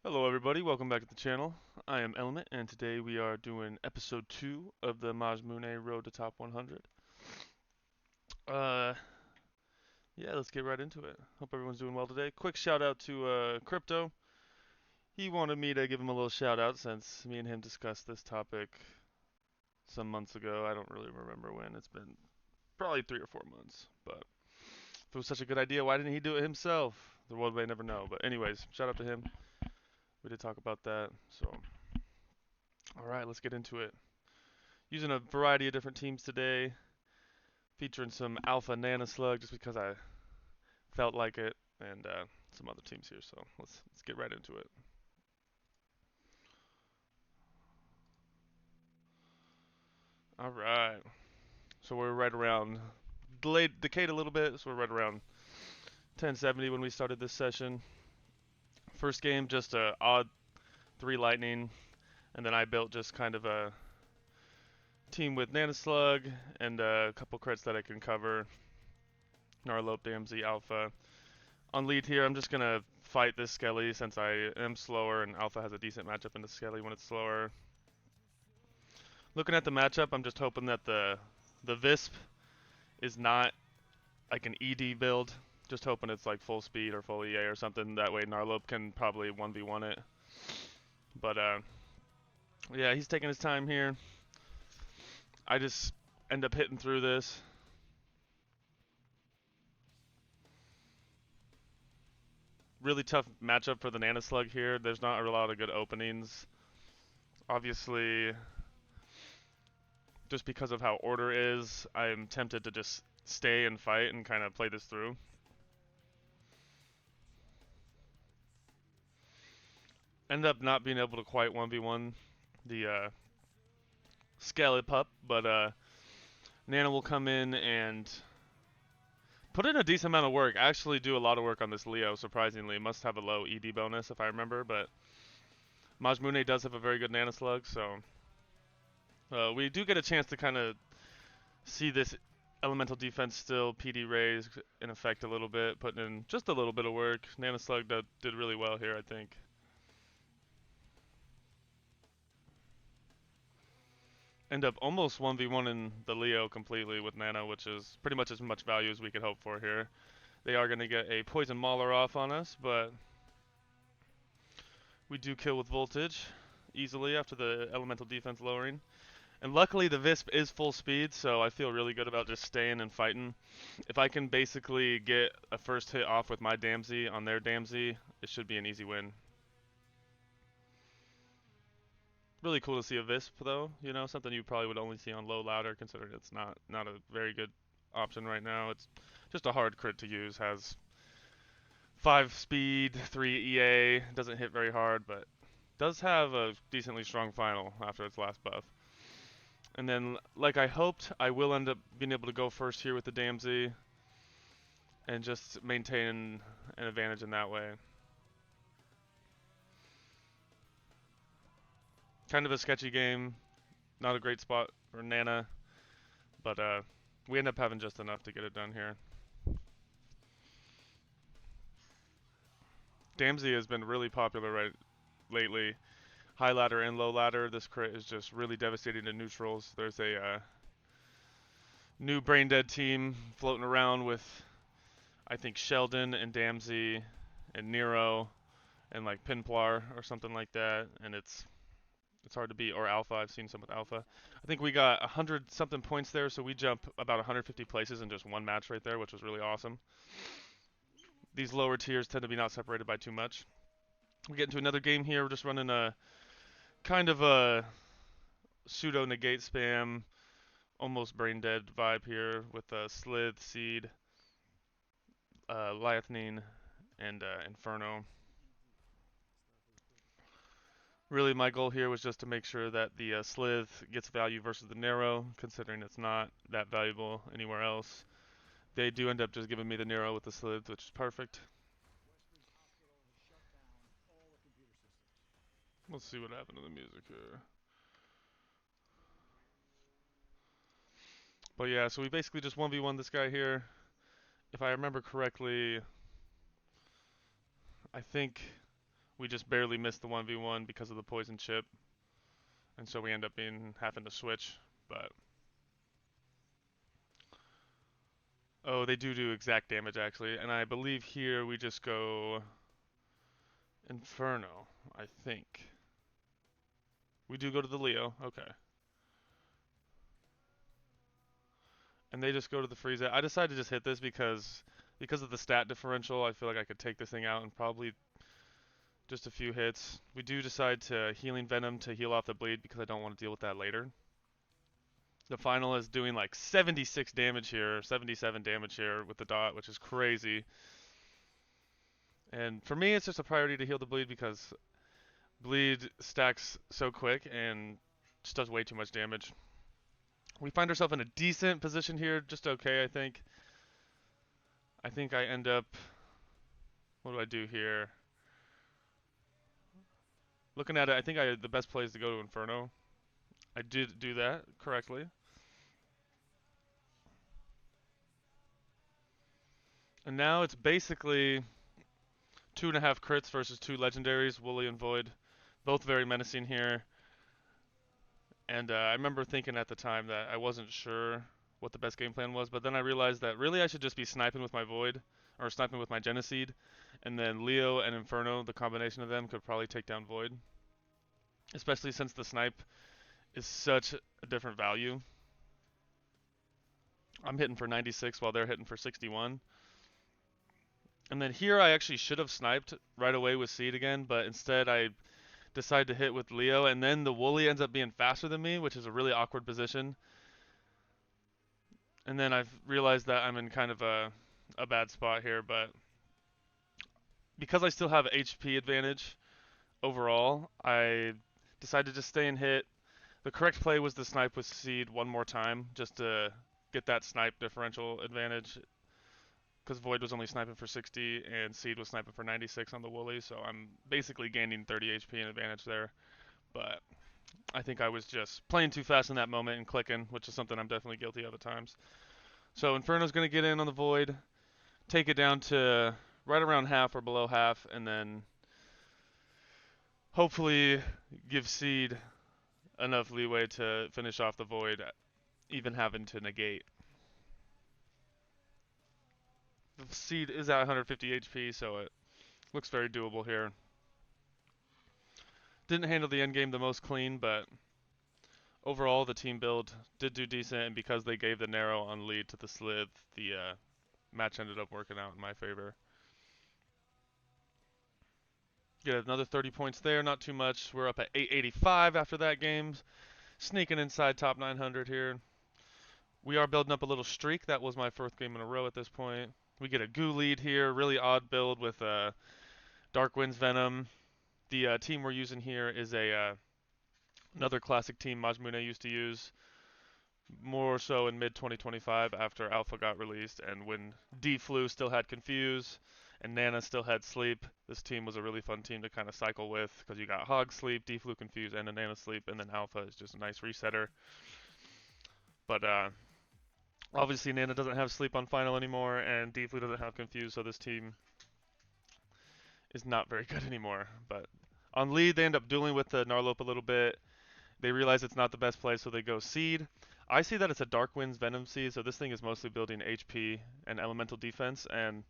Hello everybody, welcome back to the channel. I am Element and today we are doing episode 2 of the Majmune Road to Top 100. Uh, yeah, let's get right into it. Hope everyone's doing well today. Quick shout out to Crypto. He wanted me to give him a little shout out since me and him discussed this topic some months ago. I don't really remember when. It's been probably 3 or 4 months. But if it was such a good idea, why didn't he do it himself? The world may never know. But anyways, shout out to him. We did talk about that. So, alright, let's get into it. Using a variety of different teams today, featuring some Alpha Nana Slug just because I felt like it, and some other teams here. So let's get right into it. All right. So we're right around delayed, decayed a little bit. So we're right around 1070 when we started this session. First game, just a odd 3 lightning, and then I built just kind of a team with Nana Slug and a couple crits that I can cover. Narlope, DMZ, Alpha. On lead here, I'm just gonna fight this Skelly since I am slower and Alpha has a decent matchup in the Skelly when it's slower. Looking at the matchup, I'm just hoping that the Visp is not like an ED build. Just hoping it's like full speed or full EA or something. That way Narlope can probably 1v1 it. But yeah, he's taking his time here. I just end up hitting through this. Really tough matchup for the Nana Slug here. There's not a lot of good openings. Obviously, just because of how order is, I'm tempted to just stay and fight and kind of play this through. End up not being able to quite 1v1 the Skelly but Nana will come in and put in a decent amount of work. Actually do a lot of work on this Leo, surprisingly. Must have a low ED bonus if I remember, but Majmune does have a very good Nana Slug, so we do get a chance to kind of see this elemental defense still PD raise in effect a little bit, putting in just a little bit of work. Nana Slug did really well here, I think. End up almost 1v1 in the Leo completely with Nana, which is pretty much as much value as we could hope for here. They are going to get a Poison Mauler off on us, but we do kill with Voltage easily after the elemental defense lowering. And luckily the Visp is full speed, so I feel really good about just staying and fighting. If I can basically get a first hit off with my Damsey on their Damsey, it should be an easy win. Really cool to see a Visp though, you know, something you probably would only see on low ladder considering it's not a very good option right now. It's just a hard crit to use, has 5 speed, 3 EA, doesn't hit very hard, but does have a decently strong final after its last buff. And then, like I hoped, I will end up being able to go first here with the Damsey and just maintain an advantage in that way. Kind of a sketchy game, not a great spot for Nana, but we end up having just enough to get it done here. Damsey has been really popular right lately. High ladder and low ladder, this crit is just really devastating to neutrals. There's a new brain dead team floating around with I think Sheldon and Damsey and Nero and like Pinplar or something like that, and it's hard to beat. Or Alpha, I've seen some with Alpha. I think we got 100 something points there, so we jump about 150 places in just one match right there, which was really awesome. These lower tiers tend to be not separated by too much. We get into another game here. We're just running a kind of a pseudo negate spam, almost brain dead vibe here with a Slith, Seed, Liathnine, and Inferno. Really, my goal here was just to make sure that the Slith gets value versus the Narrow, considering it's not that valuable anywhere else. They do end up just giving me the Narrow with the Slith, which is perfect. Let's see what happened to the music here. But yeah, so we basically just 1v1 this guy here. If I remember correctly, I think We just barely missed the 1v1 because of the poison chip, and so we end up having to switch. But oh, they do exact damage actually, and I believe here we just go Inferno. I think we do go to the Leo. Okay. And they just go to the freeze. I decided to just hit this because of the stat differential. I feel like I could take this thing out in probably just a few hits. We do decide to healing venom to heal off the bleed because I don't want to deal with that later. The final is doing like 76 damage here, 77 damage here with the dot, which is crazy. And for me, it's just a priority to heal the bleed because bleed stacks so quick and just does way too much damage. We find ourselves in a decent position here, just okay, I think. I think I end up, what do I do here? Looking at it, I think the best play is to go to Inferno. I did do that correctly. And now it's basically 2.5 crits versus 2 legendaries, Wooly and Void. Both very menacing here. And I remember thinking at the time that I wasn't sure what the best game plan was, but then I realized that really I should just be sniping with my Void, or sniping with my Geneseed, and then Leo and Inferno, the combination of them, could probably take down Void. Especially since the snipe is such a different value. I'm hitting for 96 while they're hitting for 61. And then here I actually should have sniped right away with Seed again, but instead I decide to hit with Leo, and then the Wooly ends up being faster than me, which is a really awkward position. And then I've realized that I'm in kind of a bad spot here, but because I still have HP advantage overall, I decided to just stay and hit. The correct play was to snipe with Seed one more time, just to get that snipe differential advantage, because Void was only sniping for 60 and Seed was sniping for 96 on the Wooly, so I'm basically gaining 30 HP in advantage there. But I think I was just playing too fast in that moment and clicking, which is something I'm definitely guilty of at times. So Inferno's going to get in on the Void, take it down to right around half or below half, and then hopefully give Seed enough leeway to finish off the Void, even having to negate. The Seed is at 150 HP, so it looks very doable here. Didn't handle the end game the most clean, but overall the team build did do decent, and because they gave the narrow on lead to the Slith, the match ended up working out in my favor. Get another 30 points there, not too much. We're up at 885 after that game. Sneaking inside top 900 here. We are building up a little streak. That was my fourth game in a row at this point. We get a goo lead here. Really odd build with Dark Winds Venom. The team we're using here is another classic team Majmune used to use. More so in mid 2025 after Alpha got released and when D-Flu still had Confuse and Nana still had Sleep. This team was a really fun team to kind of cycle with because you got Hog Sleep, D-Flu Confuse, and a Nana Sleep, and then Alpha is just a nice resetter. But obviously Nana doesn't have Sleep on Final anymore and D-Flu doesn't have Confuse, so this team is not very good anymore. But on lead they end up dueling with the Gnarlope a little bit. They realize it's not the best play, so they go Seed. I see that it's a Dark Winds Venom Seed, so this thing is mostly building HP and elemental defense. And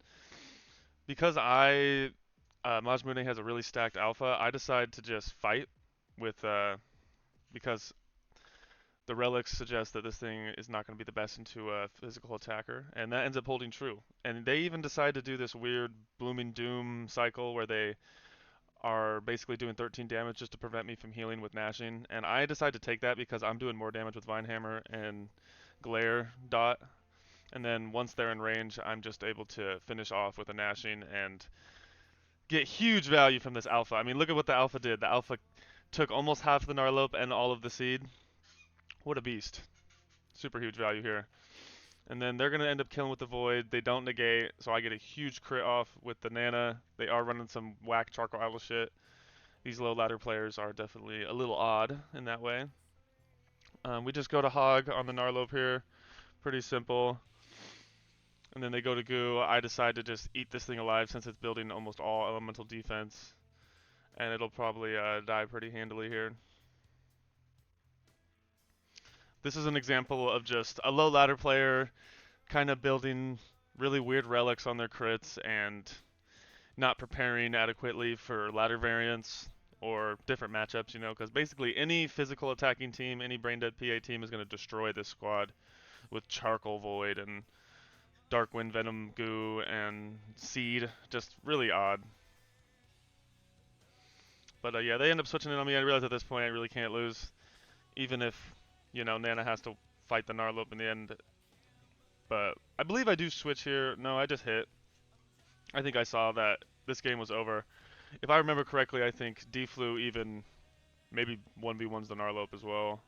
because Majmune has a really stacked alpha, I decide to just fight with, because the relics suggest that this thing is not going to be the best into a physical attacker, and that ends up holding true. And they even decide to do this weird Blooming Doom cycle where they are basically doing 13 damage just to prevent me from healing with Gnashing, and I decide to take that because I'm doing more damage with Vinehammer and Glare Dot, and then once they're in range, I'm just able to finish off with a Gnashing and get huge value from this Alpha. I mean, look at what the Alpha did. The Alpha took almost half the Gnarlope and all of the Seed. What a beast. Super huge value here. And then they're going to end up killing with the Void. They don't negate, so I get a huge crit off with the Nana. They are running some whack Charcoal Idol shit. These low ladder players are definitely a little odd in that way. We just go to Hog on the Gnarlope here. Pretty simple. And then they go to Goo. I decide to just eat this thing alive since it's building almost all elemental defense. and it'll probably die pretty handily here. This is an example of just a low ladder player kind of building really weird relics on their crits and not preparing adequately for ladder variants or different matchups, you know, because basically any physical attacking team, any brain dead PA team is going to destroy this squad with Charcoal Void and Dark Wind Venom Goo and Seed. Just really odd. But yeah, they end up switching it on me. I realize at this point I really can't lose, even if, you know, Nana has to fight the Gnarlope in the end. But I believe I do switch here. No, I just hit. I think I saw that this game was over. If I remember correctly, I think D-Flu even maybe 1v1's the Gnarlope as well.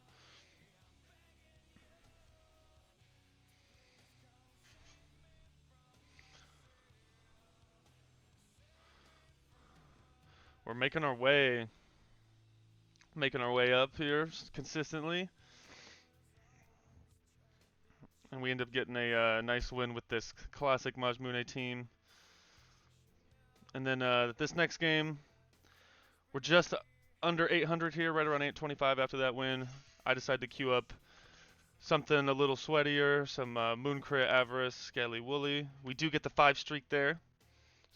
We're making our way up here consistently, and we end up getting a nice win with this classic Majmune team. And then this next game, we're just under 800 here, right around 825 after that win. I decided to queue up something a little sweatier, some Moon Crit, Avarice, Scaly Woolly. We do get the 5 streak there,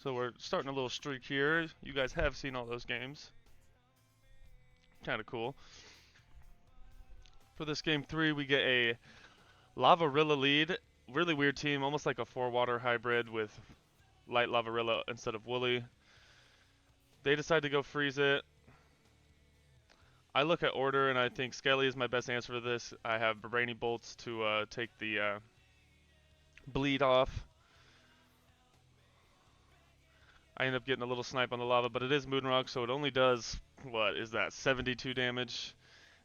so we're starting a little streak here. You guys have seen all those games. Kind of cool. For this game 3, we get a Lavarilla lead. Really weird team, almost like a 4-water hybrid with light Lavarilla instead of Woolly. They decide to go freeze it. I look at order and I think Skelly is my best answer for this. I have Brainy Bolts to take the bleed off. I end up getting a little snipe on the lava, but it is Moonrock, so it only does, what is that, 72 damage?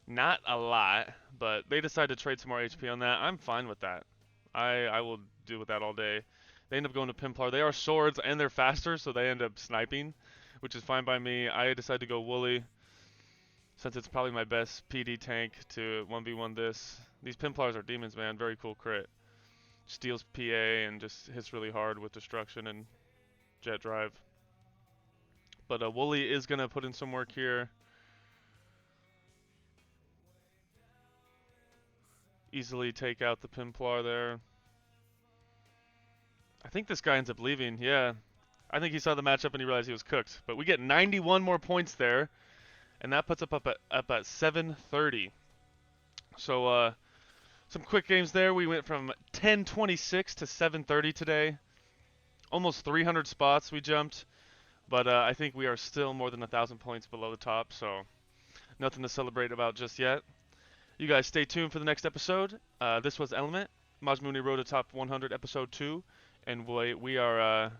Not a lot, but they decide to trade some more HP on that. I'm fine with that. I will do with that all day. They end up going to Pimplar. They are swords and they're faster, so they end up sniping, which is fine by me. I decide to go Woolly, since it's probably my best PD tank to 1v1 this. These Pimplars are demons, man. Very cool crit. Steals PA and just hits really hard with destruction and jet drive. But Woolly is going to put in some work here. Easily take out the Pimplar there. I think this guy ends up leaving, yeah. I think he saw the matchup and he realized he was cooked. But we get 91 more points there, and that puts up at 730. So some quick games there. We went from 1026 to 730 today. Almost 300 spots we jumped, but I think we are still more than 1,000 points below the top, so nothing to celebrate about just yet. You guys stay tuned for the next episode. This was Element, Majmune Road to Top 100, Episode 2, and we are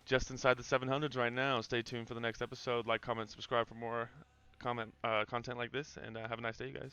just inside the 700s right now. Stay tuned for the next episode. Like, comment, subscribe for more content like this, and have a nice day, you guys.